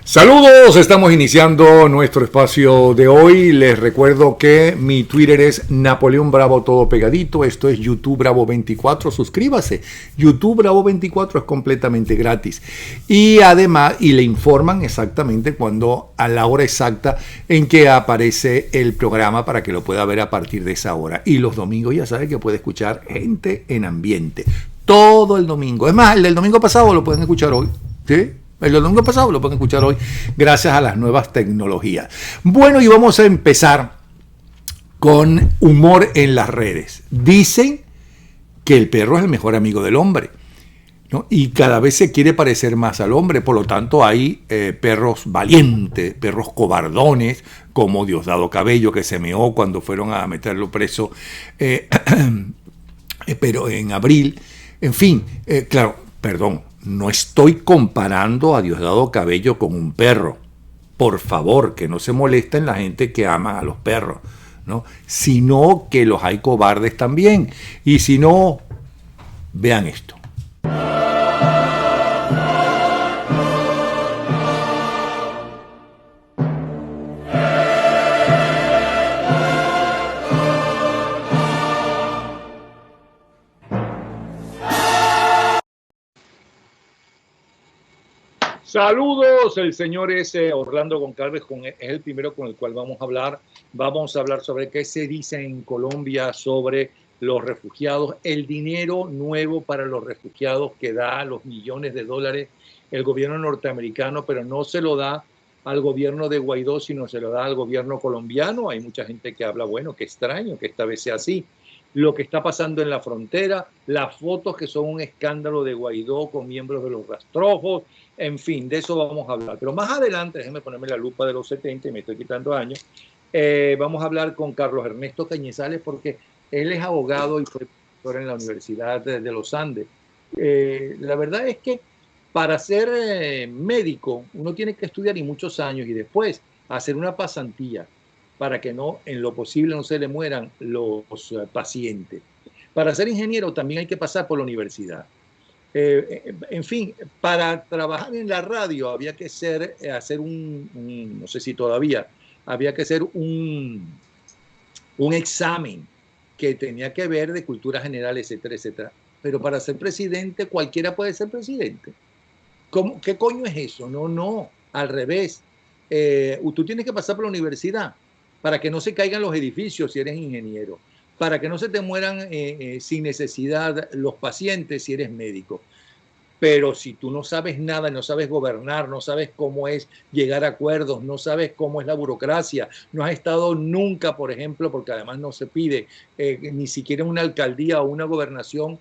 Saludos, estamos iniciando nuestro espacio de hoy. Les recuerdo que mi Twitter es Napoleón Bravo todo pegadito. Esto es YouTube Bravo 24. Suscríbase. YouTube Bravo 24 es completamente gratis. Y además, le informan exactamente cuando, a la hora exacta en que aparece el programa para que lo pueda ver a partir de esa hora. Y los domingos ya sabe que puede escuchar Gente en Ambiente. Todo el domingo. Es más, el del domingo pasado lo pueden escuchar hoy. ¿Sí? El domingo pasado lo pueden escuchar hoy gracias a las nuevas tecnologías. Bueno, y vamos a empezar con humor en las redes. Dicen que el perro es el mejor amigo del hombre, ¿no? Y cada vez se quiere parecer más al hombre. Por lo tanto, hay perros valientes, perros cobardones, como Diosdado Cabello, que se meó cuando fueron a meterlo preso, pero en abril. En fin, claro, perdón. No estoy comparando a Diosdado Cabello con un perro. Por favor, que no se molesten la gente que ama a los perros, ¿no? Sino que los hay cobardes también. Y si no, vean esto. Saludos, el señor es Orlando Goncalves, es el primero con el cual vamos a hablar. Vamos a hablar sobre qué se dice en Colombia sobre los refugiados, el dinero nuevo para los refugiados que da los millones de dólares el gobierno norteamericano, pero no se lo da al gobierno de Guaidó, sino se lo da al gobierno colombiano. Hay mucha gente que habla, bueno, qué extraño que esta vez sea así. Lo que está pasando en la frontera, las fotos que son un escándalo de Guaidó con miembros de los rastrojos, en fin, de eso vamos a hablar. Pero más adelante, déjenme ponerme la lupa de los 70 y me estoy quitando años, vamos a hablar con Carlos Ernesto Cañizales porque él es abogado y fue profesor en la Universidad de los Andes. La verdad es que para ser médico uno tiene que estudiar y muchos años y después hacer una pasantía para que no, en lo posible, no se le mueran los pacientes. Para ser ingeniero también hay que pasar por la universidad. En fin, para trabajar en la radio había que hacer no sé si todavía, había que hacer un examen que tenía que ver de cultura general, etcétera, etcétera. Pero para ser presidente, cualquiera puede ser presidente. ¿Qué coño es eso? No, no, al revés. Tú tienes que pasar por la universidad para que no se caigan los edificios si eres ingeniero, para que no se te mueran sin necesidad los pacientes si eres médico. Pero si tú no sabes nada, no sabes gobernar, no sabes cómo es llegar a acuerdos, no sabes cómo es la burocracia, no has estado nunca, por ejemplo, porque además no se pide ni siquiera una alcaldía o una gobernación,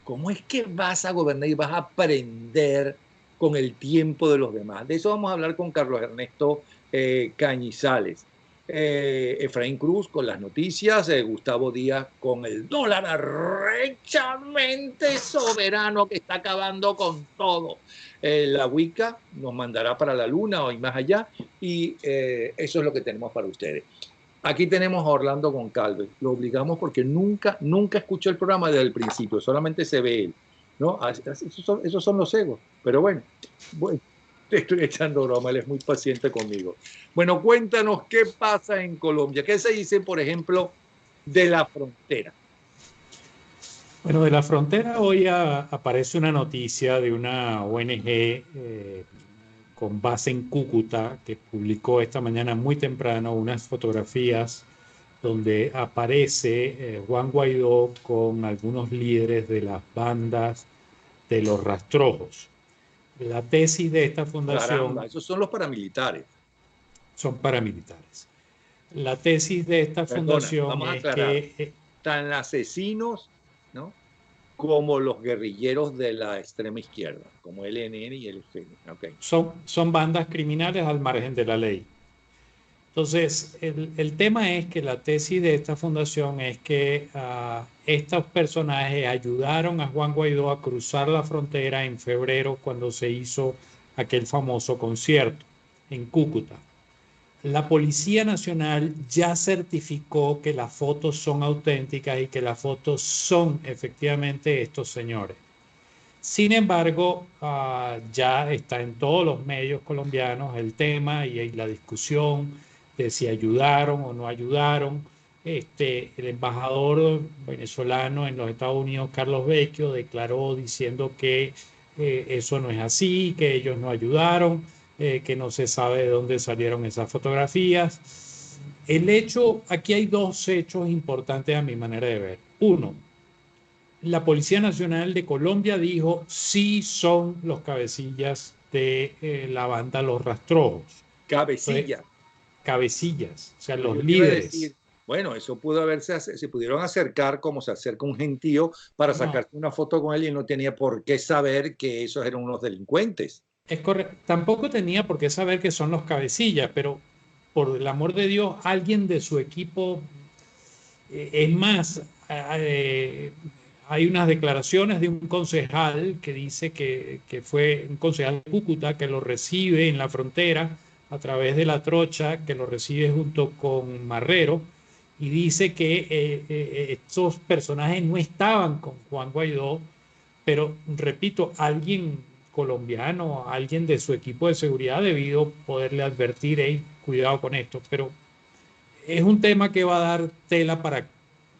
¿cómo es que vas a gobernar y vas a aprender con el tiempo de los demás? De eso vamos a hablar con Carlos Ernesto Cañizales. Efraín Cruz con las noticias, Gustavo Díaz con el dólar arrechamente soberano que está acabando con todo. La Wicca nos mandará para la luna o más allá y eso es lo que tenemos para ustedes. Aquí tenemos a Orlando Goncalves. Lo obligamos porque nunca escuchó el programa desde el principio, solamente se ve él, ¿no? Esos son los egos. Pero bueno, te estoy echando broma, él es muy paciente conmigo. Bueno, cuéntanos qué pasa en Colombia. ¿Qué se dice, por ejemplo, de la frontera? Bueno, de la frontera hoy aparece una noticia de una ONG con base en Cúcuta que publicó esta mañana muy temprano unas fotografías donde aparece Juan Guaidó con algunos líderes de las bandas de los rastrojos. La tesis de esta Caramba, fundación esos son los paramilitares. son paramilitares. La tesis de esta Perdona, fundación vamos a es aclarar. que Tan asesinos, ¿no?, como los guerrilleros de la extrema izquierda, como el ELN y el FN. Okay. son bandas criminales al margen de la ley. Entonces, el tema es que la tesis de esta fundación es que estos personajes ayudaron a Juan Guaidó a cruzar la frontera en febrero cuando se hizo aquel famoso concierto en Cúcuta. La Policía Nacional ya certificó que las fotos son auténticas y que las fotos son efectivamente estos señores. Sin embargo, ya está en todos los medios colombianos el tema y la discusión de si ayudaron o no ayudaron. El embajador venezolano en los Estados Unidos, Carlos Vecchio, declaró diciendo que eso no es así, que ellos no ayudaron, que no se sabe de dónde salieron esas fotografías. Aquí hay dos hechos importantes a mi manera de ver. Uno, la Policía Nacional de Colombia dijo sí son los cabecillas de la banda Los Rastrojos. Entonces, Cabecilla. cabecillas, o sea, Pero los yo te iba a líderes. decir, bueno, eso pudo haberse, se pudieron acercar como se acerca un gentío para No, sacarse una foto con él y no tenía por qué saber que esos eran unos delincuentes. es correcto. Tampoco tenía por qué saber que son los cabecillas, pero por el amor de Dios, alguien de su equipo, es más, hay unas declaraciones de un concejal que dice que fue un concejal de Cúcuta que lo recibe en la frontera a través de la trocha, que lo recibe junto con Marrero, y dice que estos personajes no estaban con Juan Guaidó, pero repito, alguien colombiano, alguien de su equipo de seguridad debido poderle advertir, hey, cuidado con esto, pero es un tema que va a dar tela para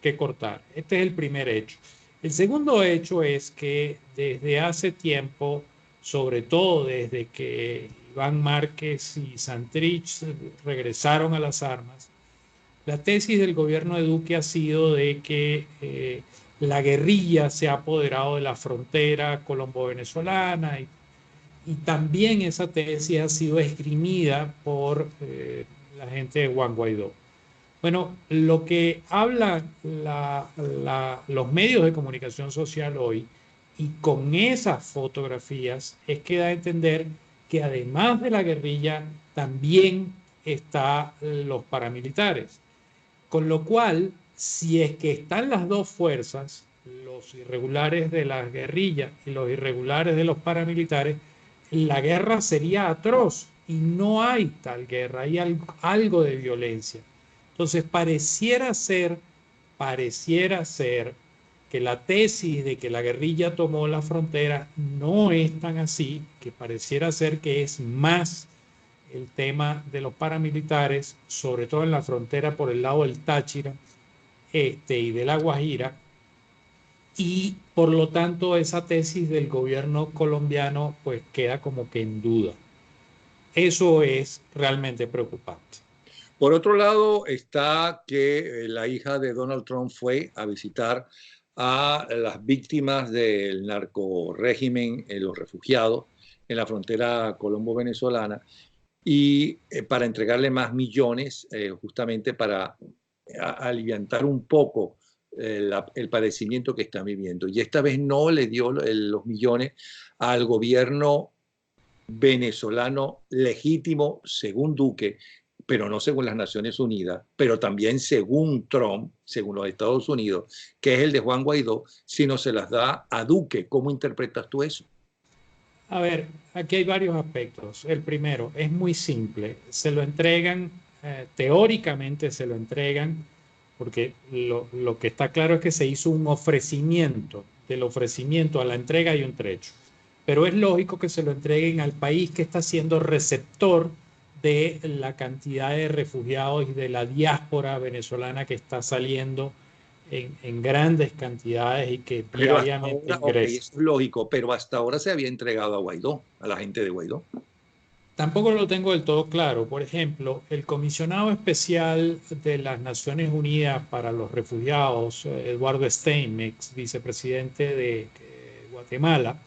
que cortar. Este es el primer hecho. El segundo hecho es que desde hace tiempo, sobre todo desde que Iván Márquez y Santrich regresaron a las armas, la tesis del gobierno de Duque ha sido de que la guerrilla se ha apoderado de la frontera colombo-venezolana y también esa tesis ha sido esgrimida por la gente de Juan Guaidó. Bueno, lo que hablan los medios de comunicación social hoy y con esas fotografías es que da a entender que además de la guerrilla también están los paramilitares. Con lo cual, si es que están las dos fuerzas, los irregulares de las guerrillas y los irregulares de los paramilitares, la guerra sería atroz y no hay tal guerra, hay algo de violencia. Entonces, pareciera ser que la tesis de que la guerrilla tomó la frontera no es tan así, que pareciera ser que es más el tema de los paramilitares, sobre todo en la frontera por el lado del Táchira y de la Guajira, y por lo tanto esa tesis del gobierno colombiano pues queda como que en duda. Eso es realmente preocupante. Por otro lado está que la hija de Donald Trump fue a visitar a las víctimas del narcorrégimen, los refugiados en la frontera colombo-venezolana, y para entregarle más millones, justamente para aliviantar un poco el padecimiento que están viviendo. Y esta vez no le dio los millones al gobierno venezolano legítimo, según Duque, pero no según las Naciones Unidas, pero también según Trump, según los Estados Unidos, que es el de Juan Guaidó, sino se las da a Duque. ¿Cómo interpretas tú eso? A ver, aquí hay varios aspectos. El primero, es muy simple. Se lo entregan, teóricamente se lo entregan, porque lo que está claro es que se hizo un ofrecimiento. Del ofrecimiento a la entrega hay un trecho. Pero es lógico que se lo entreguen al país que está siendo receptor de la cantidad de refugiados y de la diáspora venezolana que está saliendo en grandes cantidades y que Pero hasta diariamente ahora, ok, ingresa. eso es lógico, pero hasta ahora se había entregado a Guaidó, a la gente de Guaidó. Tampoco lo tengo del todo claro. Por ejemplo, el comisionado especial de las Naciones Unidas para los Refugiados, Eduardo Steinmetz, vicepresidente de Guatemala,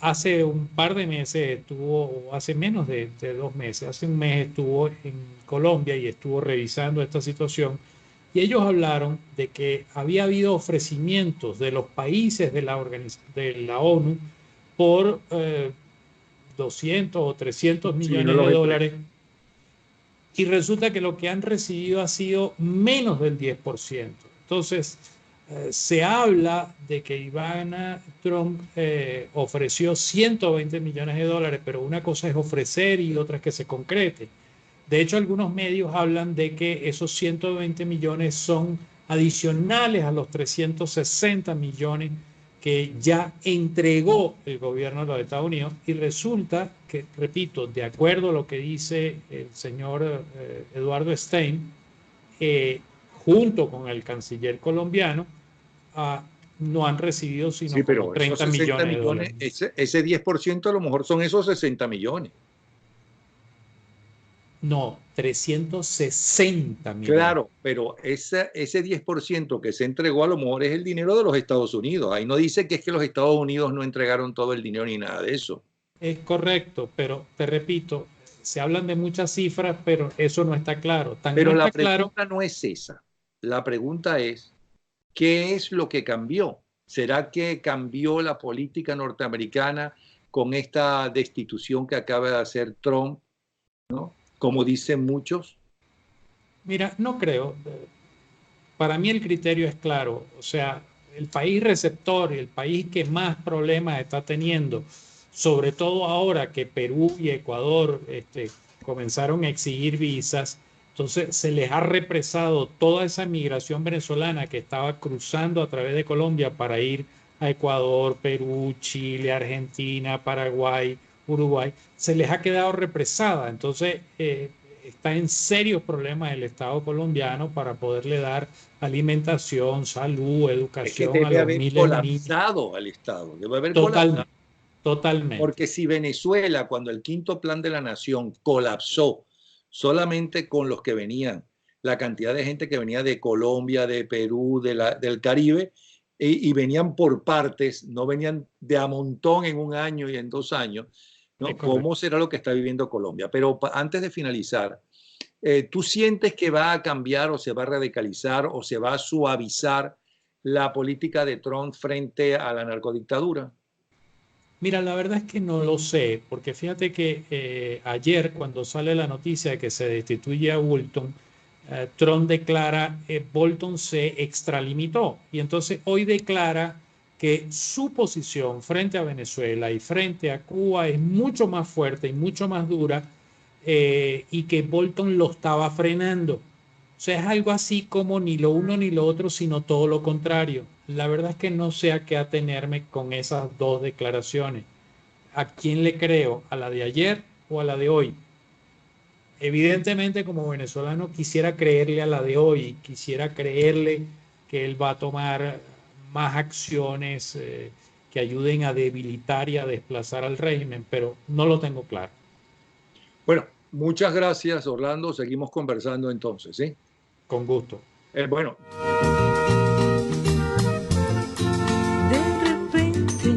hace un par de meses estuvo, o hace menos de 2 meses, hace un mes estuvo en Colombia y estuvo revisando esta situación. Y ellos hablaron de que había habido ofrecimientos de los países de la ONU por 200 o 300 Sí, no millones los de entrega. dólares y resulta que lo que han recibido ha sido menos del 10%. Entonces, se habla de que Ivana Trump ofreció 120 millones de dólares, pero una cosa es ofrecer y otra es que se concrete. De hecho, algunos medios hablan de que esos 120 millones son adicionales a los 360 millones que ya entregó el gobierno de los Estados Unidos, y resulta que, repito, de acuerdo a lo que dice el señor Eduardo Stein, junto con el canciller colombiano, no han recibido Sí, sino como pero esos 30 60 millones de millones, dólares. ese 10% a lo mejor son esos 60 millones. No, 360 millones. Claro, pero ese 10% que se entregó a lo mejor es el dinero de los Estados Unidos. Ahí no dice que es que los Estados Unidos no entregaron todo el dinero ni nada de eso. Es correcto, pero te repito, se hablan de muchas cifras, pero eso no está claro. Tan no Pero la está claro. pregunta no es esa. La pregunta es, ¿qué es lo que cambió? ¿Será que cambió la política norteamericana con esta destitución que acaba de hacer Trump, ¿no? Como dicen muchos. Mira, no creo. Para mí el criterio es claro. O sea, el país receptor y el país que más problemas está teniendo, sobre todo ahora que Perú y Ecuador comenzaron a exigir visas, entonces se les ha represado toda esa migración venezolana que estaba cruzando a través de Colombia para ir a Ecuador, Perú, Chile, Argentina, Paraguay, Uruguay, se les ha quedado represada. Entonces, está en serios problemas el Estado colombiano para poderle dar alimentación, salud, Es que educación a debe los haber miles de niños. colapsado al Estado, debe haber colapsado. Totalmente, totalmente. Porque si Venezuela, cuando el quinto plan de la nación colapsó solamente con los que venían, la cantidad de gente que venía de Colombia, de Perú, del Caribe, y venían por partes, no venían de a montón en un año y en 2 años, Es ¿no? correcto. ¿Cómo será lo que está viviendo Colombia? Pero antes de finalizar, ¿tú sientes que va a cambiar o se va a radicalizar o se va a suavizar la política de Trump frente a la narcodictadura? Mira, la verdad es que no lo sé, porque fíjate que ayer cuando sale la noticia de que se destituye a Bolton, Trump declara Bolton se extralimitó, y entonces hoy declara que su posición frente a Venezuela y frente a Cuba es mucho más fuerte y mucho más dura, y que Bolton lo estaba frenando. O sea, es algo así como ni lo uno ni lo otro, sino todo lo contrario. La verdad es que no sé a qué atenerme con esas dos declaraciones. ¿A quién le creo? ¿A la de ayer o a la de hoy? Evidentemente, como venezolano, quisiera creerle a la de hoy, quisiera creerle que él va a tomar más acciones que ayuden a debilitar y a desplazar al régimen, pero no lo tengo claro. Bueno, muchas gracias, Orlando. Seguimos conversando entonces, ¿sí? Con gusto. Bueno. De repente,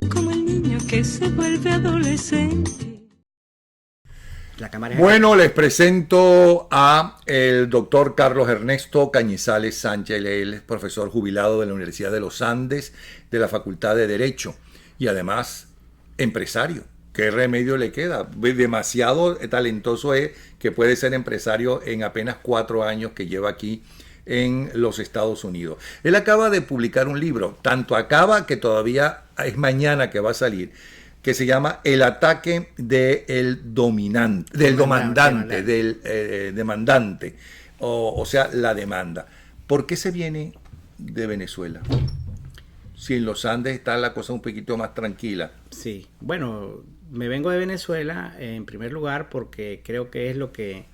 como el niño que se vuelve adolescente. Bueno, les presento a el doctor Carlos Ernesto Cañizales Sánchez. Él es profesor jubilado de la Universidad de los Andes, de la Facultad de Derecho, y además empresario. ¿Qué remedio le queda? Demasiado talentoso es que puede ser empresario en apenas 4 años que lleva aquí en los Estados Unidos. Él acaba de publicar un libro, tanto acaba que todavía es mañana que va a salir, que se llama El ataque del demandante, o sea, la demanda. ¿Por qué se viene de Venezuela? Si en los Andes está la cosa un poquito más tranquila. Sí, bueno, me vengo de Venezuela en primer lugar porque creo que es lo que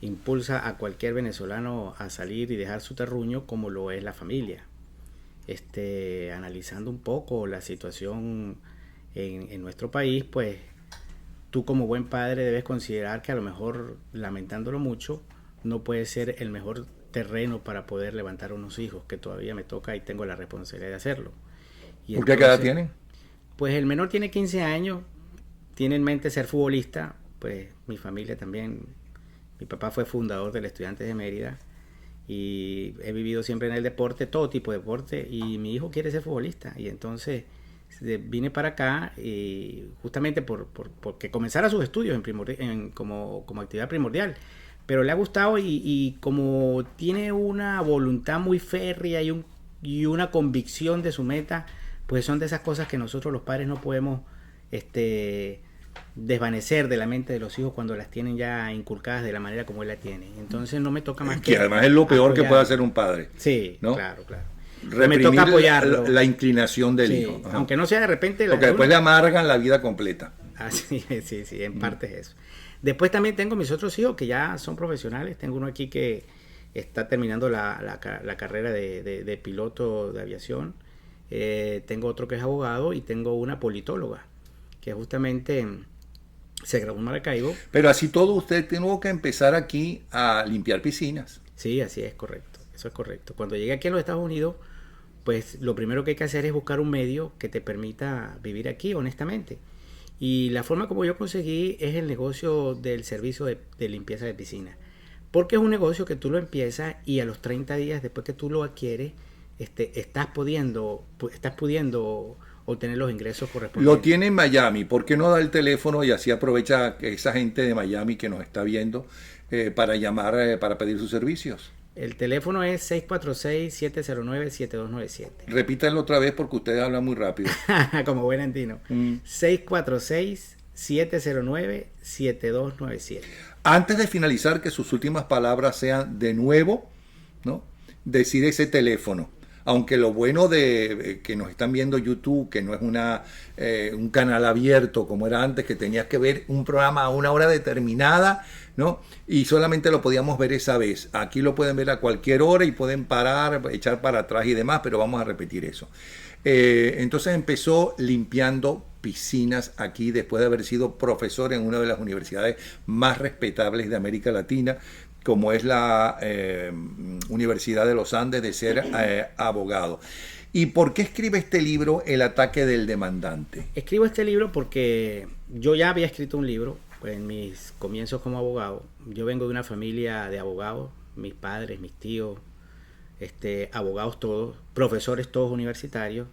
impulsa a cualquier venezolano a salir y dejar su terruño, como lo es la familia. Analizando un poco la situación en nuestro país, pues tú como buen padre debes considerar que a lo mejor, lamentándolo mucho, no puede ser el mejor terreno para poder levantar unos hijos, que todavía me toca y tengo la responsabilidad de hacerlo. Y ¿Por qué edad tienen? Pues el menor tiene 15 años, tiene en mente ser futbolista, pues mi familia también, mi papá fue fundador del Estudiantes de Mérida y he vivido siempre en el deporte, todo tipo de deporte, y mi hijo quiere ser futbolista, y entonces vine para acá justamente porque comenzara sus estudios como actividad primordial, pero le ha gustado y como tiene una voluntad muy férrea y una convicción de su meta, pues son de esas cosas que nosotros los padres no podemos desvanecer de la mente de los hijos cuando las tienen ya inculcadas de la manera como él la tiene. Entonces no me toca más que además es lo peor apoyar. que puede hacer un padre. Sí, ¿no? claro. me toca apoyarlo. La inclinación del Sí, hijo. Ajá. aunque no sea de repente... Porque después le amargan la vida completa. Ah, sí, en parte es eso. Después también tengo mis otros hijos que ya son profesionales. Tengo uno aquí que está terminando la carrera de piloto de aviación. Tengo otro que es abogado y tengo una politóloga que justamente se graduó en Maracaibo. Pero así todo usted tuvo que empezar aquí a limpiar piscinas. Sí, así es correcto. Eso es correcto. Cuando llegué aquí a los Estados Unidos, pues lo primero que hay que hacer es buscar un medio que te permita vivir aquí honestamente. Y la forma como yo conseguí es el negocio del servicio de limpieza de piscina. Porque es un negocio que tú lo empiezas y a los 30 días después que tú lo adquieres, estás pudiendo obtener los ingresos correspondientes. Lo tiene en Miami. ¿Por qué no da el teléfono y así aprovecha esa gente de Miami que nos está viendo para llamar, para pedir sus servicios? El teléfono es 646-709-7297. Repítalo otra vez porque ustedes hablan muy rápido. Como buen andino. 646-709-7297. Antes de finalizar, que sus últimas palabras sean de nuevo, ¿no? Decir ese teléfono. Aunque lo bueno de que nos están viendo YouTube, que no es un canal abierto como era antes, que tenías que ver un programa a una hora determinada, ¿no? Y solamente lo podíamos ver esa vez. Aquí lo pueden ver a cualquier hora y pueden parar, echar para atrás y demás, pero vamos a repetir eso. Entonces empezó limpiando piscinas aquí después de haber sido profesor en una de las universidades más respetables de América Latina, como es la Universidad de los Andes, de ser abogado. ¿Y por qué escribe este libro, El ataque del demandante? Escribo este libro porque yo ya había escrito un libro en mis comienzos como abogado. Yo vengo de una familia de abogados, mis padres, mis tíos, abogados todos, profesores todos universitarios.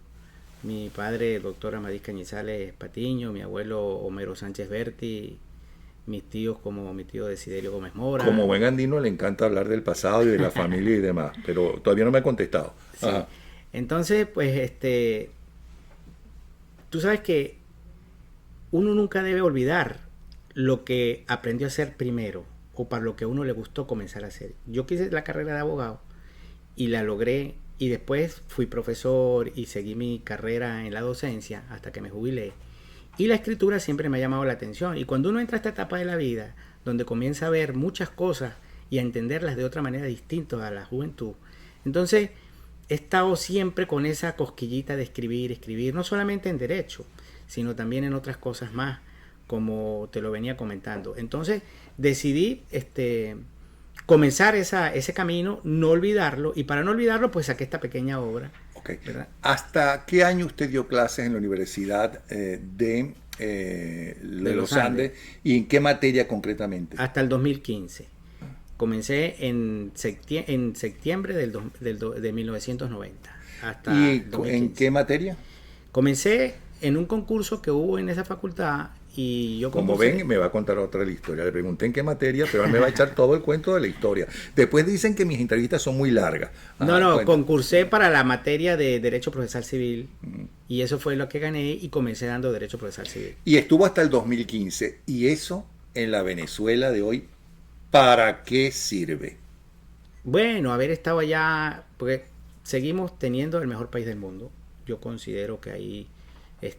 Mi padre, el doctor Amadís Cañizales Patiño, mi abuelo Homero Sánchez Berti, mis tíos como mi tío Desiderio Gómez Mora. Como buen andino le encanta hablar del pasado y de la familia y demás, pero todavía no me ha contestado. Sí. Entonces, pues, tú sabes que uno nunca debe olvidar lo que aprendió a hacer primero o para lo que a uno le gustó comenzar a hacer. Yo quise la carrera de abogado y la logré y después fui profesor y seguí mi carrera en la docencia hasta que me jubilé. Y la escritura siempre me ha llamado la atención. Y cuando uno entra a esta etapa de la vida, donde comienza a ver muchas cosas y a entenderlas de otra manera distinta a la juventud, entonces he estado siempre con esa cosquillita de escribir, no solamente en derecho, sino también en otras cosas más, como te lo venía comentando. Entonces decidí comenzar ese camino, no olvidarlo, y para no olvidarlo, pues saqué esta pequeña obra. Okay. ¿Hasta qué año usted dio clases en la Universidad de los Andes y en qué materia concretamente? Hasta el 2015. Comencé en septiembre de 1990. Hasta ¿Y 2015. en qué materia? Comencé en un concurso que hubo en esa facultad y yo Como concursé. ven, me va a contar otra de la historia. Le pregunté en qué materia, pero él me va a echar todo el cuento de la historia. Después dicen que mis entrevistas son muy largas. No, concursé para la materia de Derecho Procesal Civil y eso fue lo que gané y comencé dando Derecho Procesal Civil. Y estuvo hasta el 2015. ¿Y eso en la Venezuela de hoy, para qué sirve? Bueno, haber estado allá, porque seguimos teniendo el mejor país del mundo. Yo considero que ahí es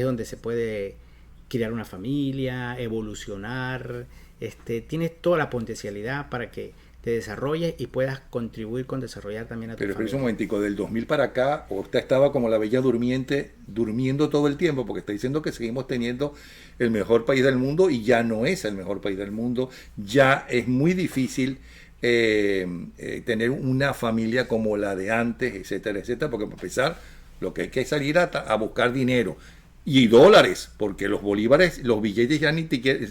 donde se puede crear una familia, evolucionar, tienes toda la potencialidad para que te desarrolles y puedas contribuir con desarrollar también a tu Pero familia. un momentico, del 2000 para acá, usted estaba como la bella durmiente, durmiendo todo el tiempo, porque está diciendo que seguimos teniendo el mejor país del mundo y ya no es el mejor país del mundo, ya es muy difícil tener una familia como la de antes, etcétera, etcétera, porque para empezar, lo que hay que salir a buscar dinero. Y dólares, porque los bolívares, los billetes ya ni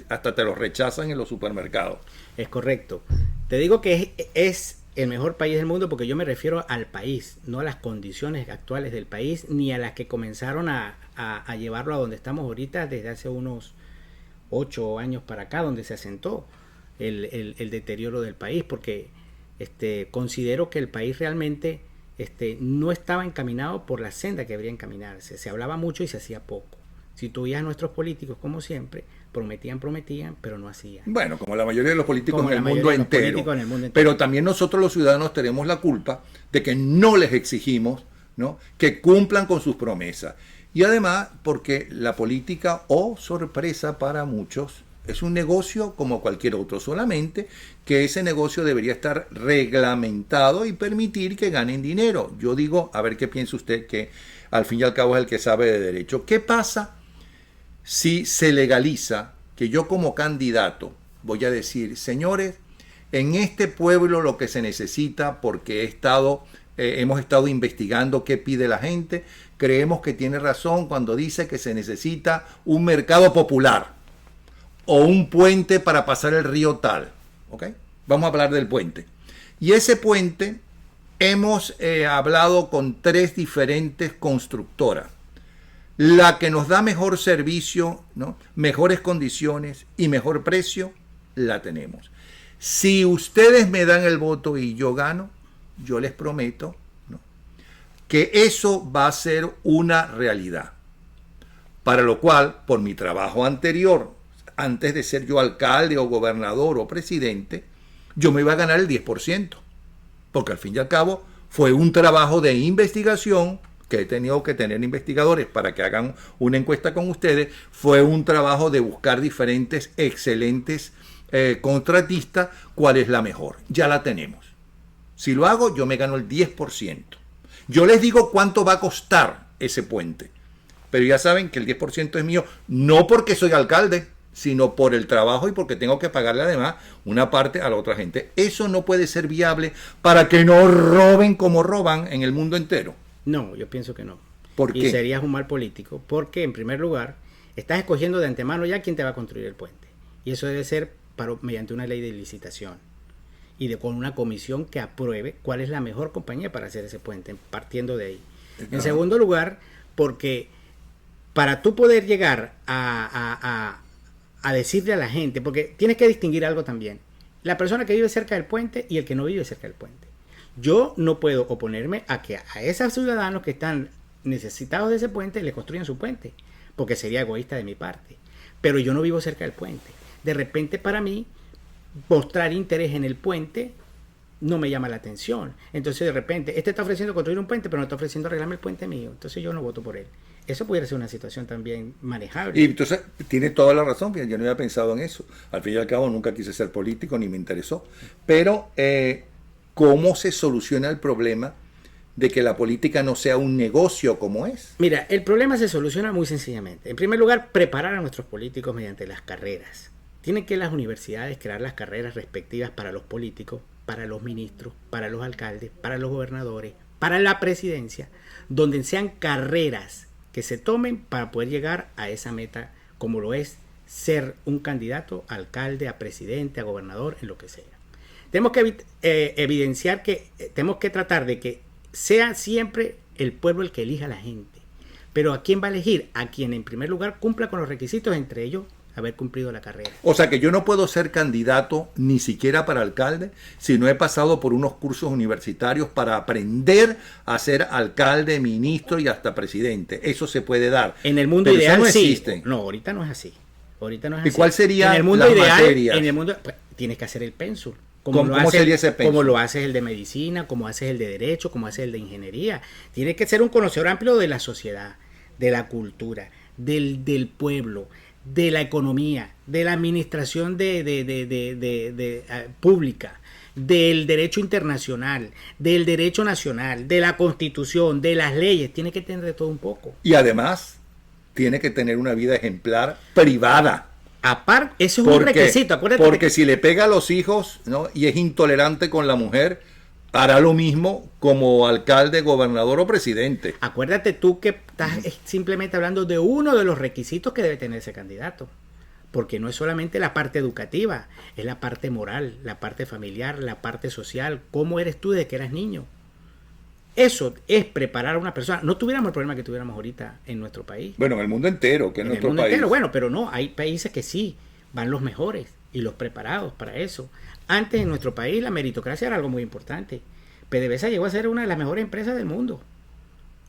hasta te los rechazan en los supermercados. Es correcto. Te digo que es el mejor país del mundo porque yo me refiero al país, no a las condiciones actuales del país, ni a las que comenzaron a llevarlo a donde estamos ahorita desde hace unos 8 años para acá, donde se asentó el deterioro del país, porque considero que el país realmente no estaba encaminado por la senda que debería encaminarse. Se hablaba mucho y se hacía poco. Si tú veías a nuestros políticos, como siempre, prometían, pero no hacían. Bueno, como la mayoría de los políticos Como en la el mayoría mundo de los entero. políticos en el mundo entero. Pero también nosotros los ciudadanos tenemos la culpa de que no les exigimos, ¿no?, que cumplan con sus promesas. Y además, porque la política, oh sorpresa para muchos, es un negocio como cualquier otro, solamente que ese negocio debería estar reglamentado y permitir que ganen dinero. Yo digo, a ver qué piensa usted, que al fin y al cabo es el que sabe de derecho. ¿Qué pasa si se legaliza que yo como candidato voy a decir, señores, en este pueblo lo que se necesita, porque hemos estado investigando qué pide la gente, creemos que tiene razón cuando dice que se necesita un mercado popular o un puente para pasar el río tal, ¿ok? Vamos a hablar del puente. Y ese puente hemos hablado con 3 diferentes constructoras. La que nos da mejor servicio, ¿no?, mejores condiciones y mejor precio, la tenemos. Si ustedes me dan el voto y yo gano, yo les prometo, ¿no?, que eso va a ser una realidad. Para lo cual, por mi trabajo anterior, antes de ser yo alcalde o gobernador o presidente, yo me iba a ganar el 10%. Porque al fin y al cabo fue un trabajo de investigación que he tenido que tener investigadores para que hagan una encuesta con ustedes. Fue un trabajo de buscar diferentes excelentes contratistas, cuál es la mejor. Ya la tenemos. Si lo hago, yo me gano el 10%. Yo les digo cuánto va a costar ese puente. Pero ya saben que el 10% es mío, no porque soy alcalde, sino por el trabajo y porque tengo que pagarle además una parte a la otra gente. Eso no puede ser viable para que no roben como roban en el mundo entero. No, yo pienso que no. ¿Por Y qué? serías un mal político, porque en primer lugar, estás escogiendo de antemano ya quién te va a construir el puente. Y eso debe ser mediante una ley de licitación y con una comisión que apruebe cuál es la mejor compañía para hacer ese puente, partiendo de ahí. En segundo lugar, porque para tú poder llegar a decirle a la gente, porque tienes que distinguir algo también, la persona que vive cerca del puente y el que no vive cerca del puente. Yo no puedo oponerme a que a esos ciudadanos que están necesitados de ese puente le construyan su puente, porque sería egoísta de mi parte. Pero yo no vivo cerca del puente. De repente, para mí, mostrar interés en el puente no me llama la atención. Entonces, de repente, este está ofreciendo construir un puente, pero no está ofreciendo arreglarme el puente mío. Entonces, yo no voto por él. Eso pudiera ser una situación también manejable. Y entonces tiene toda la razón, yo no había pensado en eso. Al fin y al cabo nunca quise ser político ni me interesó. Pero, ¿cómo se soluciona el problema de que la política no sea un negocio como es? Mira, el problema se soluciona muy sencillamente. En primer lugar, preparar a nuestros políticos mediante las carreras. Tienen que las universidades crear las carreras respectivas para los políticos, para los ministros, para los alcaldes, para los gobernadores, para la presidencia, donde sean carreras que se tomen para poder llegar a esa meta, como lo es ser un candidato a alcalde, a presidente, a gobernador, en lo que sea. Tenemos que evidenciar que tenemos que tratar de que sea siempre el pueblo el que elija a la gente. Pero ¿a quién va a elegir? A quien en primer lugar cumpla con los requisitos, entre ellos haber cumplido la carrera. O sea que yo no puedo ser candidato ni siquiera para alcalde si no he pasado por unos cursos universitarios para aprender a ser alcalde, ministro y hasta presidente. Eso se puede dar. En el mundo pero ideal eso no sí. existe. No, ahorita no es así. Ahorita no es ¿Y así. cuál sería en el mundo las ideal, materias? En el mundo, pues, tienes que hacer el pénsul. ¿Cómo sería ese pénsul? Como lo haces el de medicina, como haces el de derecho, como haces el de ingeniería. Tienes que ser un conocedor amplio de la sociedad, de la cultura, del pueblo, de la economía, de la administración pública, del derecho internacional, del derecho nacional, de la constitución, de las leyes. Tiene que tener de todo un poco. Y además tiene que tener una vida ejemplar privada. Aparte, eso es un requisito. Acuérdate porque si le pega a los hijos, ¿no?, y es intolerante con la mujer, hará lo mismo como alcalde, gobernador o presidente. Acuérdate tú que estás simplemente hablando de uno de los requisitos que debe tener ese candidato. Porque no es solamente la parte educativa, es la parte moral, la parte familiar, la parte social. ¿Cómo eres tú desde que eras niño? Eso es preparar a una persona. No tuviéramos el problema que tuviéramos ahorita en nuestro país. Bueno, en el mundo entero, que es nuestro país. Entero, bueno, pero no, hay países que sí, van los mejores y los preparados para eso. Antes en nuestro país la meritocracia era algo muy importante. PDVSA llegó a ser una de las mejores empresas del mundo.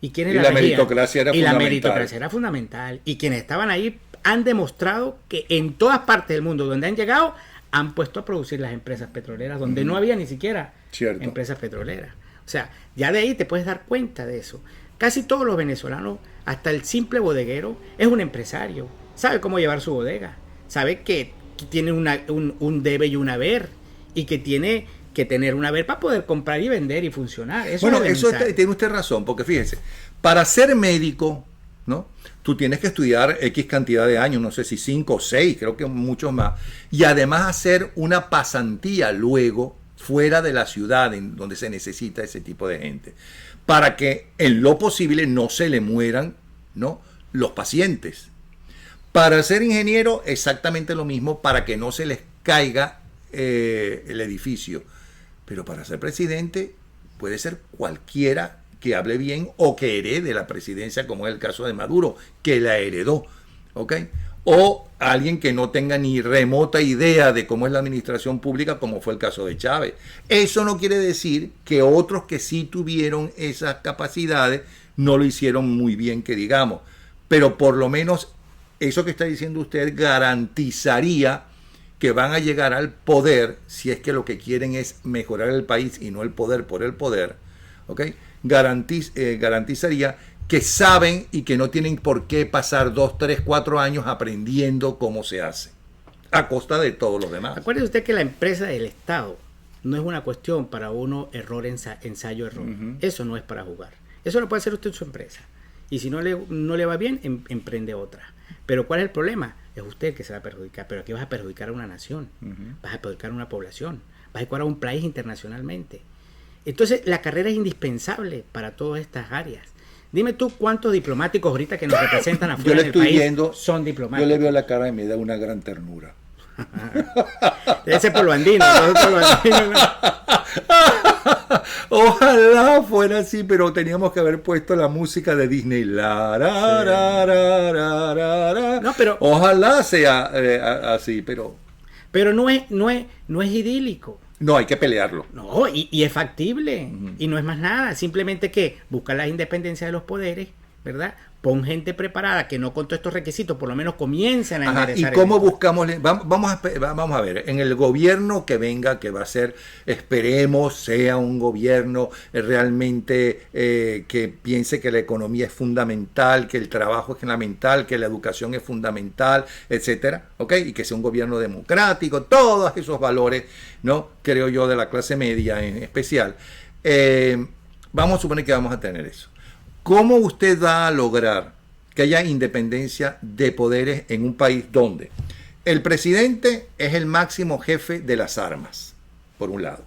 ¿Y quiénes la regían? meritocracia era Y la fundamental. meritocracia era fundamental. Y quienes estaban ahí han demostrado que en todas partes del mundo donde han llegado, han puesto a producir las empresas petroleras, donde no había ni siquiera Cierto. empresas petroleras. O sea, ya de ahí te puedes dar cuenta de eso. Casi todos los venezolanos, hasta el simple bodeguero, es un empresario. Sabe cómo llevar su bodega. Sabe que tiene un debe y un haber. Y que tiene que tener un haber para poder comprar y vender y funcionar. Eso Bueno, es eso elemental. tiene usted razón, porque fíjese, para ser médico, ¿no? Tú tienes que estudiar X cantidad de años, no sé si 5 o 6, creo que muchos más, y además hacer una pasantía luego fuera de la ciudad en donde se necesita ese tipo de gente, para que en lo posible no se le mueran, ¿no?, los pacientes. Para ser ingeniero, exactamente lo mismo, para que no se les caiga el edificio. Pero para ser presidente puede ser cualquiera que hable bien o que herede la presidencia, como es el caso de Maduro, que la heredó, ¿ok? O alguien que no tenga ni remota idea de cómo es la administración pública, como fue el caso de Chávez. Eso no quiere decir que otros que sí tuvieron esas capacidades no lo hicieron muy bien, que digamos. Pero por lo menos eso que está diciendo usted garantizaría que van a llegar al poder, si es que lo que quieren es mejorar el país y no el poder por el poder, ¿ok? Garantizaría que saben y que no tienen por qué pasar 2, 3, 4 años aprendiendo cómo se hace, a costa de todos los demás. Acuérdese usted que la empresa del Estado no es una cuestión para uno error, ensayo, error. Eso no es para jugar. Eso lo puede hacer usted en su empresa. Y si no le va bien, emprende otra. Pero ¿cuál es el problema? Es usted el que se va a perjudicar. Pero aquí vas a perjudicar a una nación. Vas a perjudicar a una población. Vas a perjudicar a un país internacionalmente. Entonces, la carrera es indispensable para todas estas áreas. Dime tú cuántos diplomáticos ahorita que nos representan afuera del país son diplomáticos. Yo le veo la cara y me da una gran ternura. Debe ser por lo andino. Ojalá fuera así, pero teníamos que haber puesto la música de Disney. La, ra, ra, ra, ra, ra, ra. No, pero ojalá sea así, pero no es idílico. no, hay que pelearlo. No, y es factible. Y no es más nada. Simplemente que busca la independencia de los poderes, ¿verdad? Pon gente preparada que no con todos estos requisitos por lo menos comiencen a enderezar. ¿Y cómo buscamos? Vamos a ver, en el gobierno que venga, que va a ser, esperemos, sea un gobierno realmente que piense que la economía es fundamental, que el trabajo es fundamental, que la educación es fundamental, etcétera, ¿ok? Y que sea un gobierno democrático, todos esos valores, ¿no? Creo yo, de la clase media en especial. Vamos a suponer que vamos a tener eso. ¿Cómo usted va a lograr que haya independencia de poderes en un país donde el presidente es el máximo jefe de las armas, por un lado?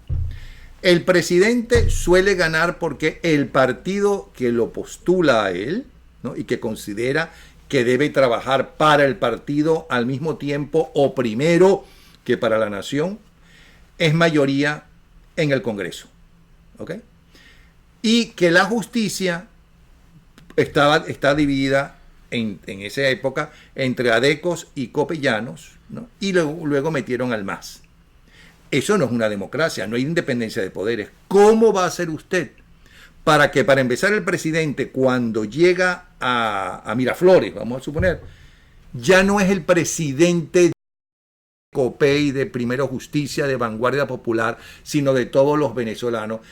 El presidente suele ganar porque el partido que lo postula a él, ¿no?, y que considera que debe trabajar para el partido al mismo tiempo o primero que para la nación, es mayoría en el Congreso, ¿ok? Y que la justicia está dividida en esa época entre adecos y copellanos, ¿no? Y luego metieron al MAS. Eso no es una democracia, no hay independencia de poderes. ¿Cómo va a hacer usted para que, para empezar, el presidente, cuando llega a Miraflores, vamos a suponer, ya no es el presidente de COPEI, de Primero Justicia, de Vanguardia Popular, sino de todos los venezolanos,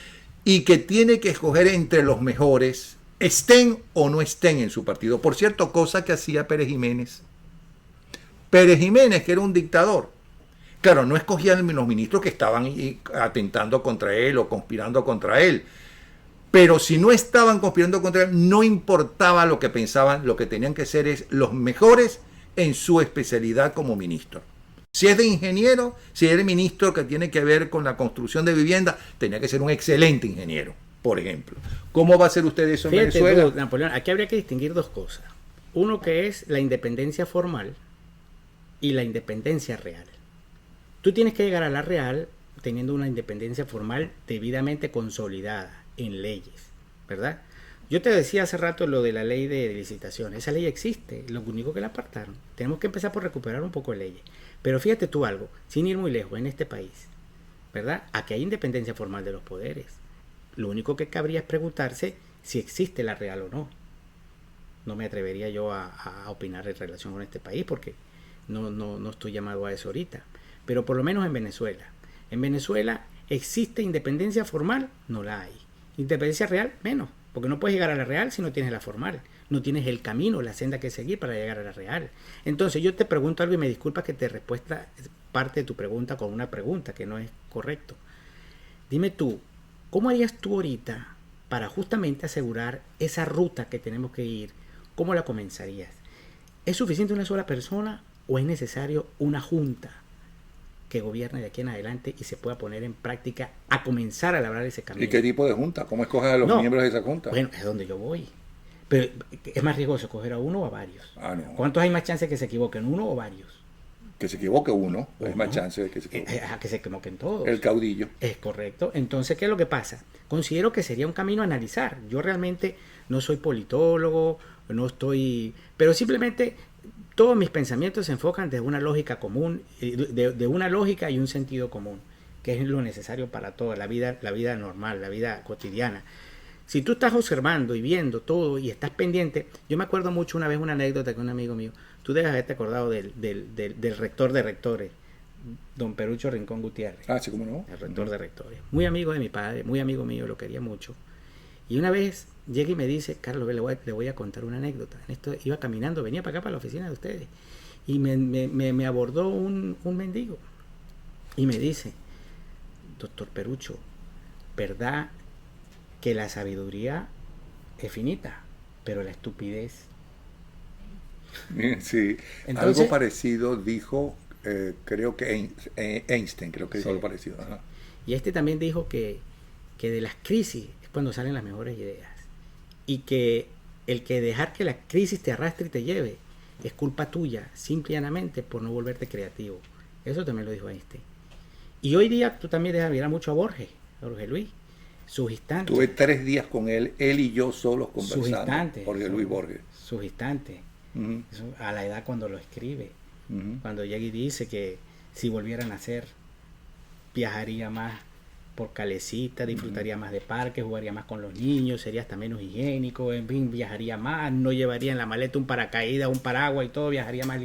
y que tiene que escoger entre los mejores, estén o no estén en su partido? Por cierto, cosa que hacía Pérez Jiménez. Pérez Jiménez, que era un dictador, claro, no escogían los ministros que estaban atentando contra él o conspirando contra él, pero si no estaban conspirando contra él, no importaba lo que pensaban, lo que tenían que ser es los mejores en su especialidad como ministro. Si es de ingeniero, si es de ministro que tiene que ver con la construcción de vivienda, tenía que ser un excelente ingeniero, por ejemplo. ¿Cómo va a hacer usted eso en Venezuela? Tú, Napoleón, aquí habría que distinguir dos cosas. Uno que es la independencia formal y la independencia real. Tú tienes que llegar a la real teniendo una independencia formal debidamente consolidada en leyes, ¿verdad? Yo te decía hace rato lo de la ley de licitación. Esa ley existe, lo único que la apartaron. Tenemos que empezar por recuperar un poco de leyes. Pero fíjate tú algo, sin ir muy lejos en este país, ¿verdad? Aquí hay independencia formal de los poderes. Lo único que cabría es preguntarse si existe la real o no. no me atrevería yo a opinar en relación con este país porque no estoy llamado a eso ahorita. Pero por lo menos en Venezuela. En Venezuela existe independencia formal, no la hay. Independencia real, menos, porque no puedes llegar a la real si no tienes la formal. No tienes el camino, la senda que seguir para llegar a la real. Entonces yo te pregunto algo y me disculpas que te respuesta parte de tu pregunta con una pregunta que no es correcto. Dime tú, ¿cómo harías tú ahorita para justamente asegurar esa ruta que tenemos que ir? ¿Cómo la comenzarías? ¿Es suficiente una sola persona o es necesario una junta que gobierne de aquí en adelante y se pueda poner en práctica a comenzar a labrar ese camino? ¿Y qué tipo de junta? ¿Cómo escoges a los miembros de esa junta? Bueno, es donde yo voy. Pero es más riesgoso escoger a uno o a varios. No. ¿Cuántos hay más chances que se equivoquen, uno o varios? Que se equivoque uno, hay más chance de que se equivoque. A que se equivoquen todos. El caudillo. Es correcto. Entonces, ¿qué es lo que pasa? Considero que sería un camino a analizar. Yo realmente no soy politólogo, no estoy... Pero simplemente todos mis pensamientos se enfocan desde una lógica común, de una lógica y un sentido común, que es lo necesario para todo, la vida normal, la vida cotidiana. Si tú estás observando y viendo todo y estás pendiente, yo me acuerdo mucho una vez una anécdota con un amigo mío, tú debes haberte acordado del rector de rectores, don Perucho Rincón Gutiérrez. Sí, ¿cómo no? El rector de rectores. Muy amigo de mi padre, muy amigo mío, lo quería mucho. Y una vez llega y me dice, Carlos, le voy a contar una anécdota. En esto iba caminando, venía para acá, para la oficina de ustedes, y me abordó un mendigo y me dice, doctor Perucho, ¿verdad que la sabiduría es finita, pero la estupidez? Sí, entonces, algo parecido dijo, creo que Einstein, creo que dijo algo parecido. Ajá. Y también dijo que de las crisis es cuando salen las mejores ideas, y que el que dejar que la crisis te arrastre y te lleve es culpa tuya, simple y llanamente por no volverte creativo. Eso también lo dijo Einstein. Y hoy día tú también debes mirar mucho a Jorge Luis. Sus instantes. Tuve 3 días con él y yo solos conversando. Sus instantes. Jorge Luis Borges. Sus instantes. Uh-huh. A la edad cuando lo escribe. Uh-huh. Cuando llega y dice que si volviera a nacer, viajaría más por calecita, disfrutaría más de parques, jugaría más con los niños, sería hasta menos higiénico, en fin, viajaría más, no llevaría en la maleta un paracaídas, un paraguas y todo, viajaría más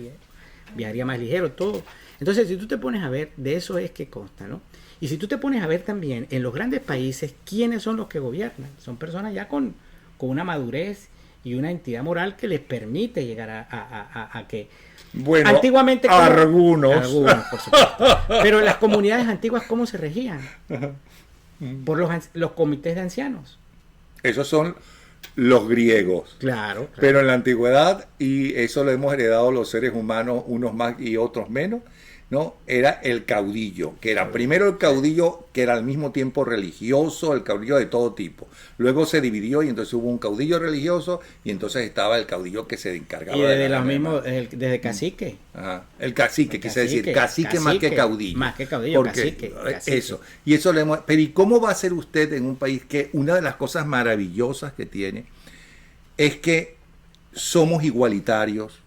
ligero, todo. Entonces, si tú te pones a ver, de eso es que consta, ¿no? Y si tú te pones a ver también, en los grandes países, ¿quiénes son los que gobiernan? Son personas ya con una madurez y una entidad moral que les permite llegar a que... Bueno, antiguamente, algunos, por supuesto. Pero las comunidades antiguas, ¿cómo se regían? Por los comités de ancianos. Esos son los griegos. Claro. Pero en la antigüedad, y eso lo hemos heredado los seres humanos, unos más y otros menos, ¿no? Era el caudillo, que era primero el caudillo que era al mismo tiempo religioso, el caudillo de todo tipo. Luego se dividió y entonces hubo un caudillo religioso y entonces estaba el caudillo que se encargaba y desde los mismos, desde cacique. Ajá. El cacique, quise decir, cacique más que caudillo. Más que caudillo, porque, cacique. Eso, y eso le hemos... Pero ¿y cómo va a ser usted en un país que una de las cosas maravillosas que tiene es que somos igualitarios,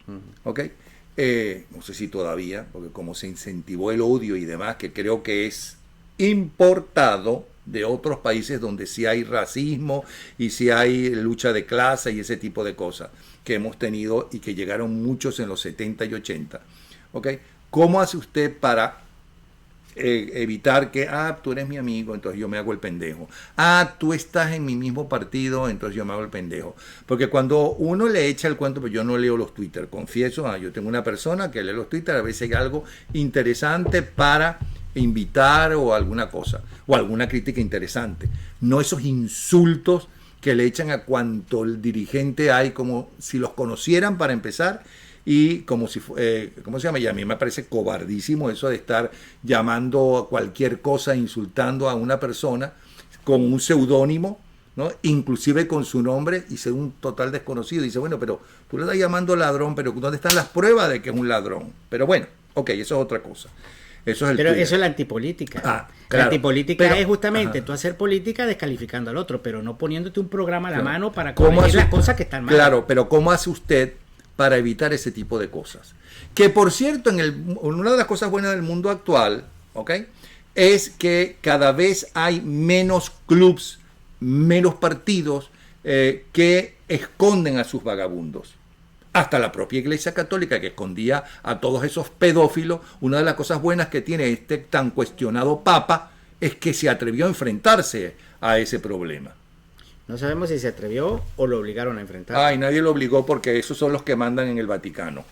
¿ok? No sé si todavía, porque como se incentivó el odio y demás, que creo que es importado de otros países donde sí hay racismo y sí hay lucha de clase y ese tipo de cosas que hemos tenido y que llegaron muchos en los 70 y 80. ¿Ok? ¿Cómo hace usted para evitar que, tú eres mi amigo, entonces yo me hago el pendejo? Tú estás en mi mismo partido, entonces yo me hago el pendejo. Porque cuando uno le echa el cuento, pues yo no leo los Twitter, confieso, yo tengo una persona que lee los Twitter, a veces hay algo interesante para invitar o alguna cosa, o alguna crítica interesante. No esos insultos que le echan a cuanto el dirigente hay, como si los conocieran para empezar, y como si ¿cómo se llama? Y a mí me parece cobardísimo eso de estar llamando a cualquier cosa, insultando a una persona con un seudónimo, ¿no? Inclusive con su nombre, y ser un total desconocido. Dice, bueno, pero tú le estás llamando ladrón, pero ¿dónde están las pruebas de que es un ladrón? Pero bueno, ok, eso es otra cosa. Eso es pero eso es la antipolítica. Claro, la antipolítica es justamente tú hacer política descalificando al otro, pero no poniéndote un programa a la mano para corregir las cosas que están mal. Claro, pero ¿cómo hace usted para evitar ese tipo de cosas? Que por cierto, una de las cosas buenas del mundo actual, ¿ok?, es que cada vez hay menos clubs, menos partidos que esconden a sus vagabundos. Hasta la propia Iglesia Católica, que escondía a todos esos pedófilos, una de las cosas buenas que tiene este tan cuestionado Papa es que se atrevió a enfrentarse a ese problema. No sabemos si se atrevió o lo obligaron a enfrentar. Ay, nadie lo obligó porque esos son los que mandan en el Vaticano.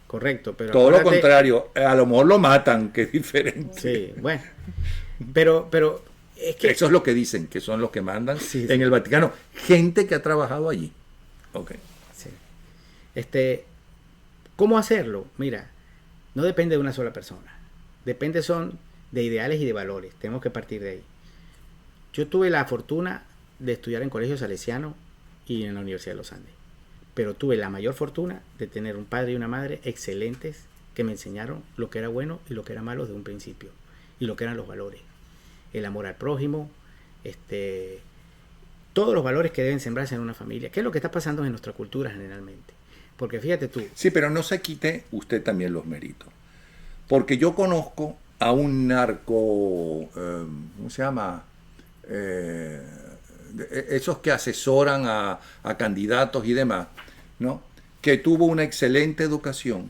Correcto, pero Todo lo acuérdate- contrario, a lo mejor lo matan, que es diferente. Sí, bueno. Pero es que Eso es lo que dicen, que son los que mandan Sí, en el Vaticano. Gente que ha trabajado allí. Ok. sí. ¿Cómo hacerlo? Mira, no depende de una sola persona. Depende son de ideales y de valores. Tenemos que partir de ahí. Yo tuve la fortuna de estudiar en colegio salesiano y en la Universidad de los Andes. Pero tuve la mayor fortuna de tener un padre y una madre excelentes que me enseñaron lo que era bueno y lo que era malo desde un principio. Y lo que eran los valores. El amor al prójimo, todos los valores que deben sembrarse en una familia. ¿Qué es lo que está pasando en nuestra cultura generalmente? Porque fíjate tú, Sí, pero no se quite usted también los méritos. Porque yo conozco a un narco, ¿cómo se llama? Esos que asesoran a candidatos y demás, ¿no? Que tuvo una excelente educación,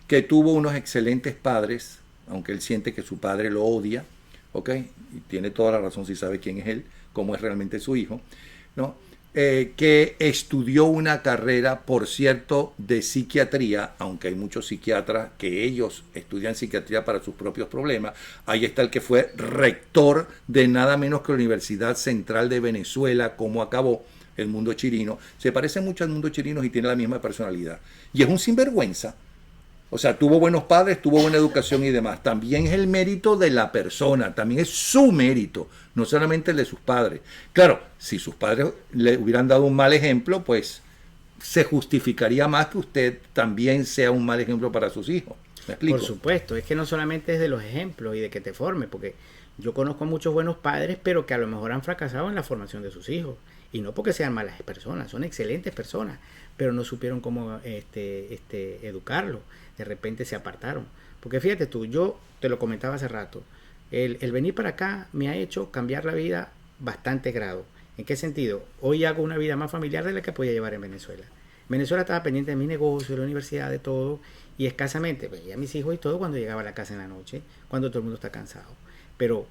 que tuvo unos excelentes padres, aunque él siente que su padre lo odia, ¿ok? Y tiene toda la razón si sabe quién es él, cómo es realmente su hijo, ¿no? Que estudió una carrera, por cierto, de psiquiatría, aunque hay muchos psiquiatras que ellos estudian psiquiatría para sus propios problemas. Ahí está el que fue rector de nada menos que la Universidad Central de Venezuela, como acabó el Mundo Chirino. Se parece mucho al Mundo Chirino y tiene la misma personalidad. Y es un sinvergüenza. O sea, tuvo buenos padres, tuvo buena educación y demás. También es el mérito de la persona, también es su mérito, no solamente el de sus padres. Claro, si sus padres le hubieran dado un mal ejemplo, pues se justificaría más que usted también sea un mal ejemplo para sus hijos. ¿Me explico? por supuesto, es que no solamente es de los ejemplos y de que te forme, porque yo conozco muchos buenos padres, pero que a lo mejor han fracasado en la formación de sus hijos. Y no porque sean malas personas, son excelentes personas, pero no supieron cómo educarlo. De repente se apartaron. Porque fíjate tú, yo te lo comentaba hace rato, el venir para acá me ha hecho cambiar la vida bastante grado. ¿En qué sentido? Hoy hago una vida más familiar de la que podía llevar en Venezuela. Venezuela estaba pendiente de mi negocio, de la universidad, de todo, y escasamente veía a mis hijos y todo cuando llegaba a la casa en la noche, cuando todo el mundo está cansado. Pero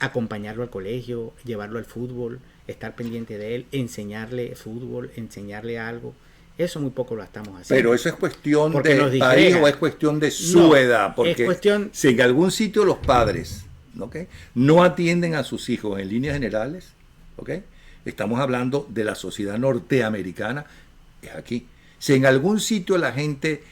acompañarlo al colegio, llevarlo al fútbol, estar pendiente de él, enseñarle fútbol, enseñarle algo, eso muy poco lo estamos haciendo. Pero eso es cuestión Porque nos de país disgrega. o es cuestión de su No, edad. Porque es cuestión- si en algún sitio los padres, ¿ok?, no atienden a sus hijos en líneas generales, ¿ok?, estamos hablando de la sociedad norteamericana, es aquí. Si en algún sitio la gente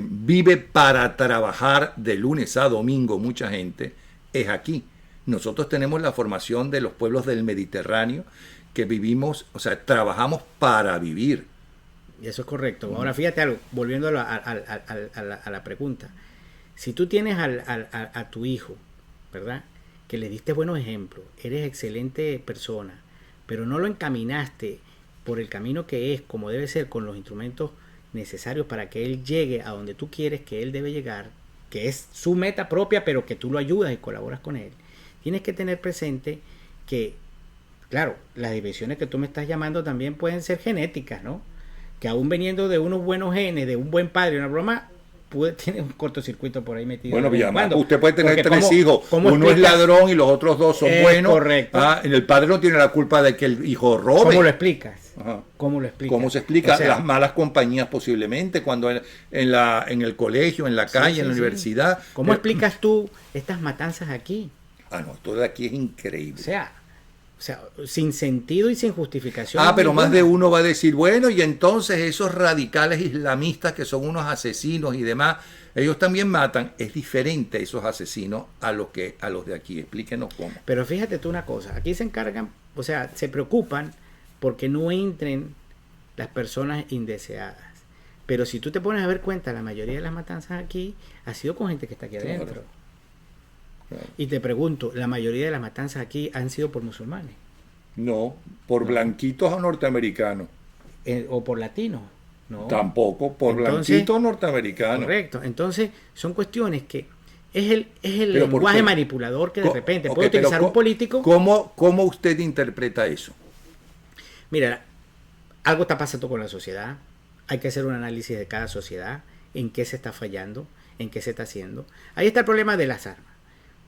vive para trabajar de lunes a domingo, mucha gente, es aquí. Nosotros tenemos la formación de los pueblos del Mediterráneo que vivimos, o sea, trabajamos para vivir. Y eso es correcto. Ahora fíjate algo, volviendo a la pregunta. Si tú tienes a tu hijo, ¿verdad?, que le diste buenos ejemplos, eres excelente persona, pero no lo encaminaste por el camino que es, como debe ser, con los instrumentos necesarios para que él llegue a donde tú quieres que él debe llegar, que es su meta propia, pero que tú lo ayudas y colaboras con él, tienes que tener presente que, claro, las divisiones que tú me estás llamando también pueden ser genéticas, ¿no? Que aún veniendo de unos buenos genes, de un buen padre, una broma, tiene un cortocircuito por ahí metido. Bueno, de vez en Villamar, cuando. usted puede tener Porque tres hijos. ¿cómo Uno es explicas? ladrón y los otros dos son Es buenos. correcto. El padre no tiene la culpa de que el hijo robe. ¿Cómo lo explicas? Ajá. ¿Cómo lo explicas? ¿Cómo se explica? O sea, Las malas compañías posiblemente, cuando en el colegio, en la calle, sí, en la sí. universidad. ¿Cómo explicas tú estas matanzas aquí? No, esto de aquí es increíble. O sea, sin sentido y sin justificación. Pero más ninguna. de uno va a decir, bueno, y entonces esos radicales islamistas que son unos asesinos y demás, ellos también matan. Es diferente esos asesinos a los de aquí. Explíquenos cómo. Pero fíjate tú una cosa, aquí se encargan, o sea, se preocupan porque no entren las personas indeseadas. Pero si tú te pones a ver cuenta, la mayoría de las matanzas aquí ha sido con gente que está aquí Claro. adentro. Claro. Y te pregunto, la mayoría de las matanzas aquí han sido por musulmanes No, por blanquitos o norteamericanos. o por latinos, ¿no? Tampoco, por Entonces, blanquitos norteamericanos. Correcto. Entonces, son cuestiones que es el Pero ¿por lenguaje qué? manipulador que de repente Ok, puede pero utilizar un político. ¿Cómo usted interpreta eso? Mira, algo está pasando con la sociedad, hay que hacer un análisis de cada sociedad, en qué se está fallando, en qué se está haciendo. Ahí está el problema de las armas.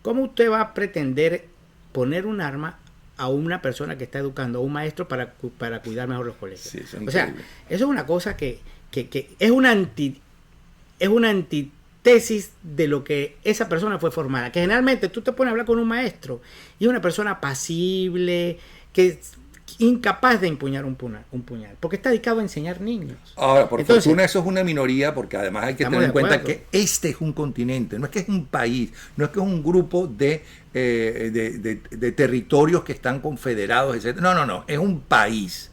¿Cómo usted va a pretender poner un arma a una persona que está educando, a un maestro para cuidar mejor los colegios? Sí, eso es o sea, increíble. eso es una cosa que es una antítesis de lo que esa persona fue formada. Que generalmente tú te pones a hablar con un maestro y es una persona apacible, que es incapaz de empuñar un puñal, porque está dedicado a enseñar niños. Ahora, por Entonces, fortuna eso es una minoría, porque además hay que estamos tener en de cuenta acuerdo. que este es un continente, no es que es un país, no es que es un grupo de territorios que están confederados, etc. No, es un país,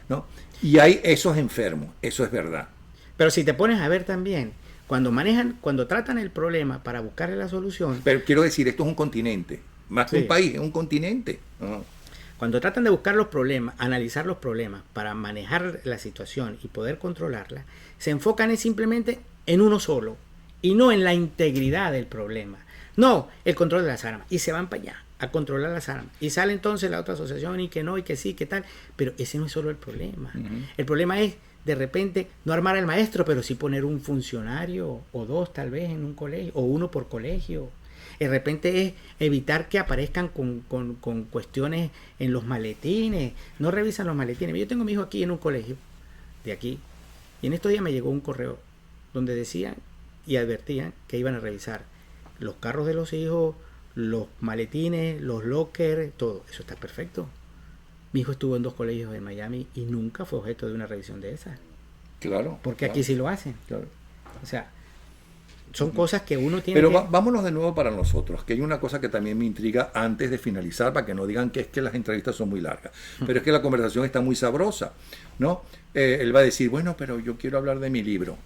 ¿no? Y hay esos enfermos, eso es verdad. Pero si te pones a ver también, cuando tratan el problema para buscarle la solución, Pero quiero decir, esto es un continente, más que Sí. un país, es un continente. ¿No? cuando tratan de buscar los problemas, analizar los problemas para manejar la situación y poder controlarla, se enfocan simplemente en uno solo y no en la integridad del problema. No, el control de las armas. Y se van para allá a controlar las armas. Y sale entonces la otra asociación y que no, y que sí, que tal. Pero ese no es solo el problema. El problema es, de repente, no armar al maestro, pero sí poner un funcionario o dos tal vez en un colegio, o uno por colegio. De repente es evitar que aparezcan con cuestiones en los maletines. No revisan los maletines. Yo tengo a mi hijo aquí en un colegio, de aquí, y en estos días me llegó un correo donde decían y advertían que iban a revisar los carros de los hijos, los maletines, los lockers, todo. Eso está perfecto. Mi hijo estuvo en 2 colegios en Miami y nunca fue objeto de una revisión de esas. Claro. Porque claro, aquí sí lo hacen. claro. O sea, son cosas que uno tiene Pero que... vámonos de nuevo para nosotros, que hay una cosa que también me intriga antes de finalizar, para que no digan que es que las entrevistas son muy largas, pero es que la conversación está muy sabrosa, ¿no? Él va a decir, bueno, pero yo quiero hablar de mi libro.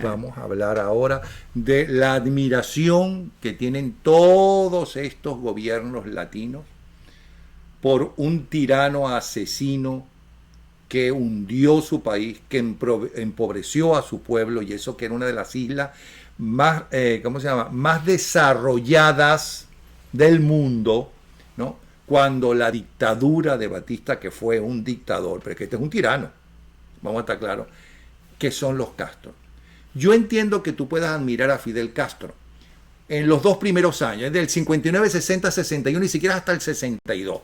Vamos a hablar ahora de la admiración que tienen todos estos gobiernos latinos por un tirano asesino que hundió su país, que empobreció a su pueblo, y eso que era una de las islas más, más desarrolladas del mundo, ¿no? Cuando la dictadura de Batista, que fue un dictador, pero es que este es un tirano, vamos a estar claros, que son los Castro. Yo entiendo que tú puedas admirar a Fidel Castro en los 2 primeros años, del 59, 60, 61, ni siquiera hasta el 62,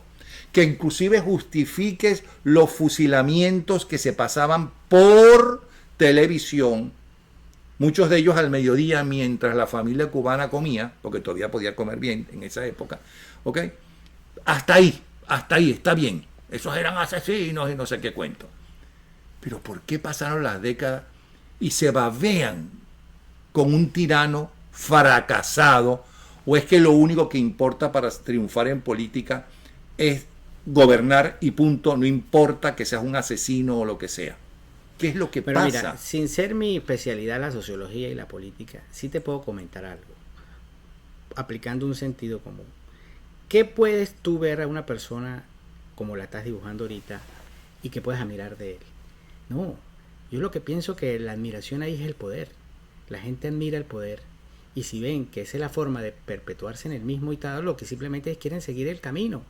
que inclusive justifiques los fusilamientos que se pasaban por televisión, muchos de ellos al mediodía mientras la familia cubana comía, porque todavía podía comer bien en esa época, ¿ok? Hasta ahí, está bien. Esos eran asesinos y no sé qué cuento. Pero ¿por qué pasaron las décadas y se babean con un tirano fracasado? ¿O es que lo único que importa para triunfar en política es gobernar y punto? No importa que seas un asesino o lo que sea. ¿Qué es lo que Pero pasa? mira, sin ser mi especialidad la sociología y la política, sí te puedo comentar algo, aplicando un sentido común. ¿Qué puedes tú ver a una persona como la estás dibujando ahorita y que puedes admirar de él? No, yo lo que pienso que la admiración ahí es el poder. La gente admira el poder y si ven que esa es la forma de perpetuarse en el mismo y tal, lo que simplemente es quieren seguir el camino.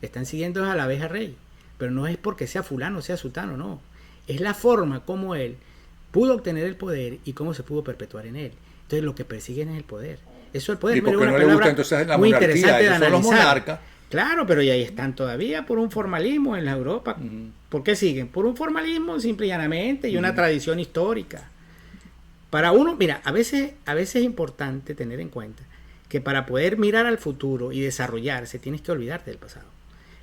Están siguiendo a la abeja rey, pero no es porque sea fulano, sea sutano, no. Es la forma como él pudo obtener el poder y cómo se pudo perpetuar en él. Entonces lo que persiguen es el poder. Eso es el poder. ¿Y por Mira, qué una no le palabra gusta entonces la muy monarquía? interesante de Ellos son los analizar. monarcas. Claro, pero y ahí están todavía por un formalismo en la Europa. ¿Por qué siguen? Por un formalismo simple y llanamente y una tradición histórica. Para uno, mira, a veces es importante tener en cuenta que para poder mirar al futuro y desarrollarse tienes que olvidarte del pasado.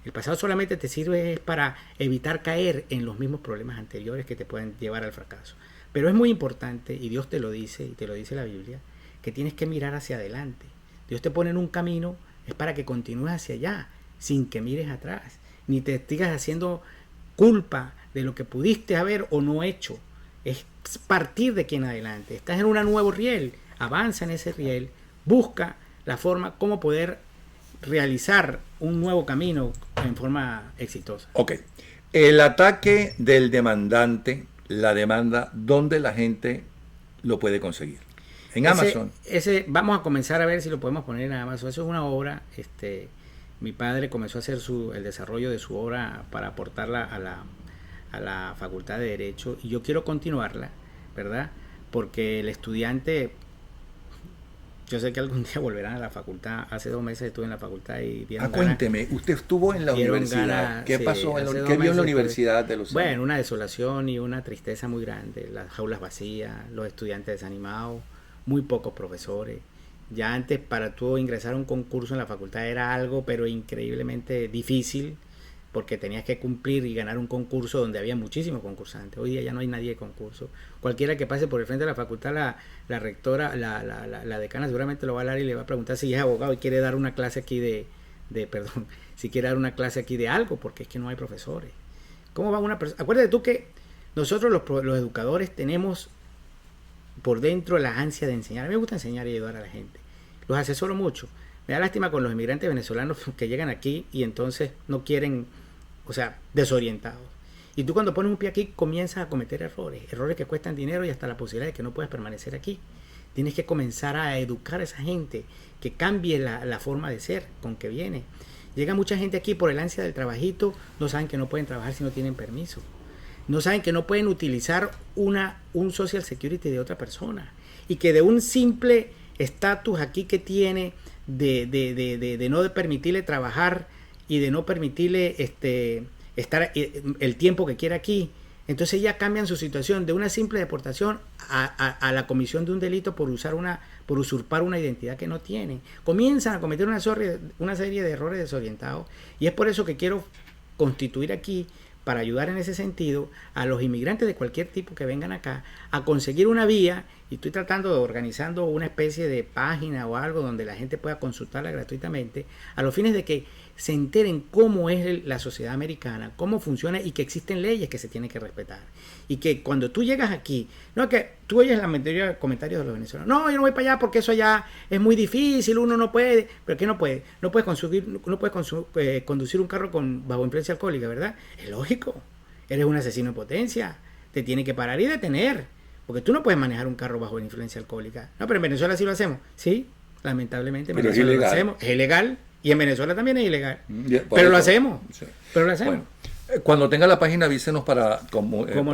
El pasado solamente te sirve para evitar caer en los mismos problemas anteriores que te pueden llevar al fracaso. Pero es muy importante, y Dios te lo dice, y te lo dice la Biblia, que tienes que mirar hacia adelante. Dios te pone en un camino, es para que continúes hacia allá, sin que mires atrás, ni te sigas haciendo culpa de lo que pudiste haber o no hecho. Es partir de aquí en adelante. Estás en un nuevo riel, avanza en ese riel, busca la forma como poder realizar un nuevo camino en forma exitosa. Ok. El ataque del demandante, la demanda, ¿dónde la gente lo puede conseguir? En Amazon. Vamos a comenzar a ver si lo podemos poner en Amazon. Eso es una obra. Mi padre comenzó a hacer el desarrollo de su obra para aportarla a la Facultad de Derecho y yo quiero continuarla, ¿verdad? Porque el estudiante, yo sé que algún día volverán a la facultad. Hace 2 meses estuve en la facultad y vieron cuénteme, usted estuvo en la universidad. ¿Qué pasó? ¿Qué vio en la universidad de los años? Bueno, una desolación y una tristeza muy grande. Las jaulas vacías, los estudiantes desanimados, muy pocos profesores. Ya antes para tú ingresar a un concurso en la facultad era algo pero increíblemente difícil porque tenías que cumplir y ganar un concurso donde había muchísimos concursantes. Hoy día ya no hay nadie de concurso. Cualquiera que pase por el frente de la facultad, la rectora, la decana seguramente lo va a hablar y le va a preguntar si es abogado y quiere dar una clase aquí si quiere dar una clase aquí de algo, porque es que no hay profesores. ¿Cómo va una persona? Acuérdate tú que nosotros los educadores tenemos por dentro la ansia de enseñar. A mí me gusta enseñar y ayudar a la gente. Los asesoro mucho. Me da lástima con los inmigrantes venezolanos que llegan aquí y entonces no quieren, o sea, desorientados. Y tú cuando pones un pie aquí comienzas a cometer errores que cuestan dinero y hasta la posibilidad de que no puedas permanecer aquí. Tienes que comenzar a educar a esa gente, que cambie la forma de ser con que viene. Llega mucha gente aquí por el ansia del trabajito, no saben que no pueden trabajar si no tienen permiso. No saben que no pueden utilizar un social security de otra persona. Y que de un simple estatus aquí que tiene de no permitirle trabajar y de no permitirle estar el tiempo que quiera aquí, entonces ya cambian su situación de una simple deportación a la comisión de un delito por usurpar una identidad que no tienen. Comienzan a cometer una serie de errores desorientados y es por eso que quiero constituir aquí para ayudar en ese sentido a los inmigrantes de cualquier tipo que vengan acá a conseguir una vía, y estoy organizando una especie de página o algo donde la gente pueda consultarla gratuitamente a los fines de que se enteren cómo es la sociedad americana, cómo funciona y que existen leyes que se tienen que respetar. Y que cuando tú llegas aquí, no que tú oyes la mayoría de comentarios de los venezolanos, no, yo no voy para allá porque eso allá es muy difícil, uno no puede, pero ¿qué no puede? No puedes conducir un carro bajo influencia alcohólica, ¿verdad? Es lógico, eres un asesino en potencia, te tienen que parar y detener, porque tú no puedes manejar un carro bajo influencia alcohólica. No, pero en Venezuela sí lo hacemos, sí, lamentablemente en Venezuela lo hacemos, es ilegal. Y en Venezuela también es ilegal. Pero lo hacemos. Sí. Pero lo hacemos. Bueno, cuando tenga la página avísenos para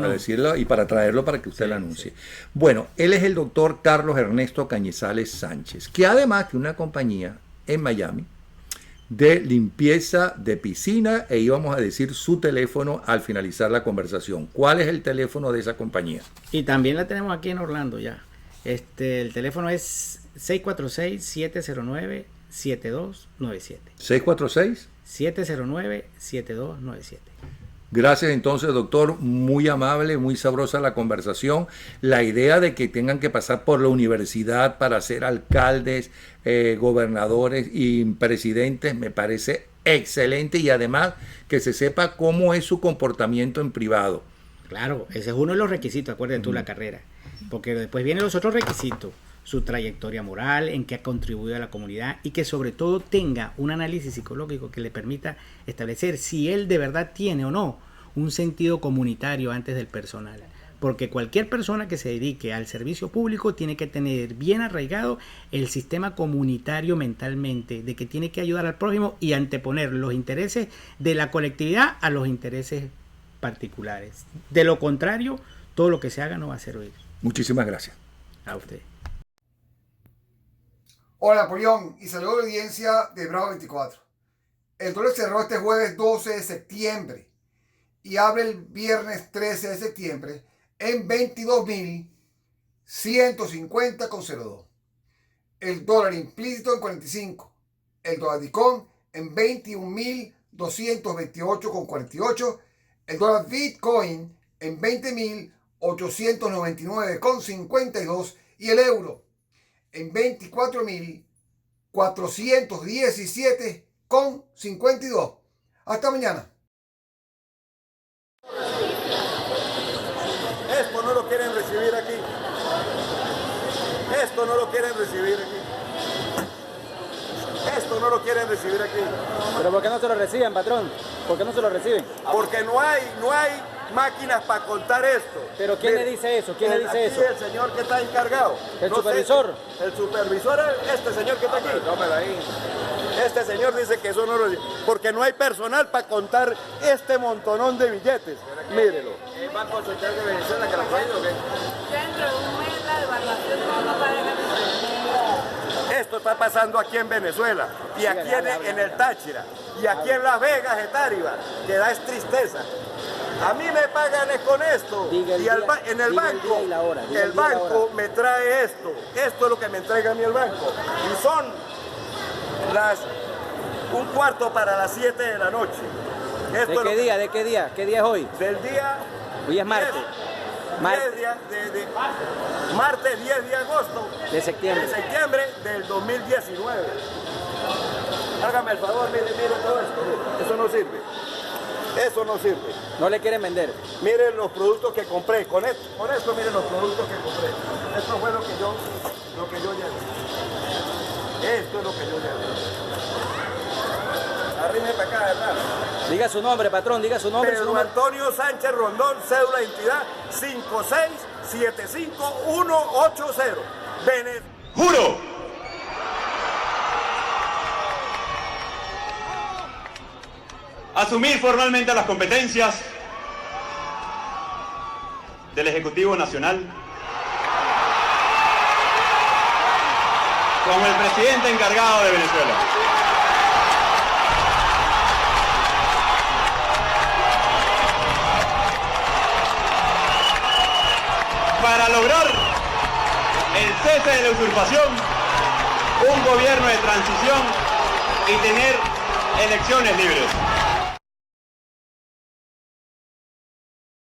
decirla y para traerlo para que usted la anuncie. Sí. Bueno, él es el doctor Carlos Ernesto Cañizales Sánchez, que además tiene una compañía en Miami de limpieza de piscina e íbamos a decir su teléfono al finalizar la conversación. ¿Cuál es el teléfono de esa compañía? Y también la tenemos aquí en Orlando ya. El teléfono es 646-709-7297. 646-709-7297. Gracias entonces, doctor, muy amable, muy sabrosa la conversación. La idea de que tengan que pasar por la universidad para ser alcaldes, gobernadores y presidentes me parece excelente, y además que se sepa cómo es su comportamiento en privado. Claro, ese es uno de los requisitos, acuérdate tú, la carrera, porque después vienen los otros requisitos. Su trayectoria moral, en qué ha contribuido a la comunidad y que sobre todo tenga un análisis psicológico que le permita establecer si él de verdad tiene o no un sentido comunitario antes del personal. Porque cualquier persona que se dedique al servicio público tiene que tener bien arraigado el sistema comunitario mentalmente, de que tiene que ayudar al prójimo y anteponer los intereses de la colectividad a los intereses particulares. De lo contrario, todo lo que se haga no va a servir. Muchísimas gracias. A usted. Hola, Napoleón, y saludo a la audiencia de Bravo 24. El dólar cerró este jueves 12 de septiembre y abre el viernes 13 de septiembre en 22.150,02. El dólar implícito en 45. El dólar Dicom en 21.228,48. El dólar Bitcoin en 20.899,52. Y el euro en 24.417,52. Hasta mañana. Esto no lo quieren recibir aquí. Esto no lo quieren recibir aquí. Esto no lo quieren recibir aquí. ¿Pero por qué no se lo reciben, patrón? ¿Por qué no se lo reciben? Porque no hay máquinas para contar esto. ¿Pero quién le dice eso? ¿Quién le dice eso? El señor que está encargado. ¿El supervisor? El supervisor es este señor que está aquí. Este señor dice que eso no lo... Porque no hay personal para contar este montonón de billetes. Mírelo. ¿El Banco Central de Venezuela que lo puede o qué? Dentro de un mes la devaluación no va a dejar de... Esto está pasando aquí en Venezuela y aquí en el Táchira y aquí en Las Vegas, Etáriba, que da es tristeza. A mí me pagan es con esto y en el banco, el banco me trae esto. Esto es lo que me entrega a mí el banco y son un cuarto para las 7 de la noche. Esto ¿De qué día? ¿De qué día? ¿Qué día es hoy? Del día... Hoy es martes. Martes 10 de agosto. De septiembre. De septiembre del 2019. Hágame el favor, mire todo esto. Mire. Eso no sirve. Eso no sirve. No le quieren vender. Miren los productos que compré. Con esto miren los productos que compré. Esto fue lo que yo llevé. Esto es lo que yo llevé. Arrímeme para acá, ¿verdad? Diga su nombre, patrón, diga su nombre. Pedro Antonio Sánchez Rondón, cédula de identidad 5675180. ¡Juro! Asumir formalmente las competencias del Ejecutivo Nacional como el presidente encargado de Venezuela. Para lograr el cese de la usurpación, un gobierno de transición y tener elecciones libres.